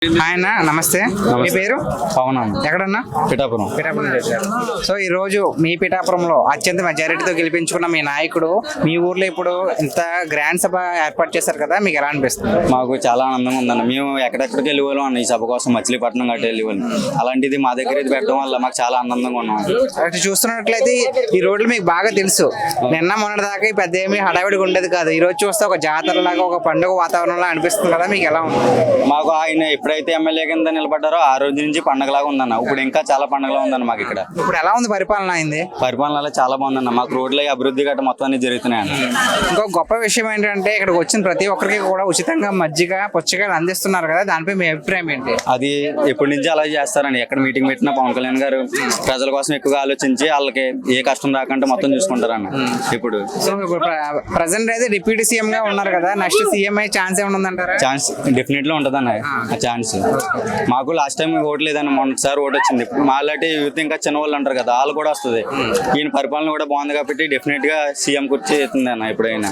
ఆయన నమస్తే. మీ పేరు? పవన్. ఎక్కడన్నా? పిఠాపురం. సో ఈ రోజు మీ పిఠాపురంలో అత్యంత మెజారిటీతో గెలిపించుకున్న మీ నాయకుడు మీ ఊర్లో ఇప్పుడు ఇంత గ్రాండ్ సభ ఏర్పాటు చేశారు కదా, మీకు ఎలా అనిపిస్తుంది? మాకు చాలా ఆనందంగా ఉందన్న. మేము ఎక్కడెక్కడికి వెళ్ళేవాళ్ళం అన్న ఈ సభ కోసం, మచిలీపట్నం గట్ట వెళ్ళేవాళ్ళం. అలాంటిది మా దగ్గర ఇది పెట్టడం వల్ల మాకు చాలా ఆనందంగా ఉన్నాం. అటు చూస్తున్నట్లయితే ఈ రోడ్లు మీకు బాగా తెలుసు. నిన్న మొన్నటి దాకా ఈ పెద్ద ఏమీ హడావిడిగా ఉండేది కాదు. ఈ రోజు చూస్తే ఒక జాతర లాగా, ఒక పండుగ వాతావరణంలో అనిపిస్తుంది కదా, మీకు ఎలా ఉంది? మాకు ఆయన ఎప్పుడైతే ఎమ్మెల్యే కింద నిలబడ్డారో ఆ రోజు నుంచి పండగలాగా ఉందన్న. ఇప్పుడు ఇంకా చాలా పండగలా ఉందన్న మాకు ఇక్కడ. ఇప్పుడు ఎలా ఉంది పరిపాలన అయింది? పరిపాలన చాలా బాగుందన్న. మాకు రోడ్ల అభివృద్ధి గట్ట మొత్తం అన్ని జరుగుతున్నాయన్న. ఇంకో గొప్ప విషయం ఏంటంటే ఇక్కడికి వచ్చిన ప్రతి ఒక్కరికి కూడా ఉచితంగా మజ్జిగ పుచ్చకాయలు అందిస్తున్నారు కదా, దానిపై మీ అభిప్రాయం ఏంటి? అది ఎప్పటి నుంచి అలా చేస్తారని. ఎక్కడ మీటింగ్ పెట్టినా పవన్ కళ్యాణ్ గారు ప్రజల కోసం ఎక్కువగా ఆలోచించి వాళ్ళకి ఏ కష్టం రాకుండా మొత్తం చూసుకుంటారన్న. ఇప్పుడు సో ఇప్పుడు ప్రజెంట్ అయితే డిప్యూటీ సీఎం గా ఉన్నారు కదా, నెక్స్ట్ సీఎం అయ్యే ఛాన్స్ ఏమైనా ఉందంటారా? ఛాన్స్ డెఫినెట్లీ ఉంటదన్న. ఆ ఛాన్స్ మాకు లాస్ట్ టైం ఓటు లేదని మొన్నసారి ఓటు వచ్చింది. మాలాంటి యూత్ ఇంకా చిన్న వాళ్ళు అంటారు కదా, వాళ్ళు కూడా వస్తుంది. ఈయన పరిపాలన కూడా బాగుంది కాబట్టి డెఫినెట్ గా సీఎం కుర్చీ అవుతుంది అన్న ఎప్పుడైనా.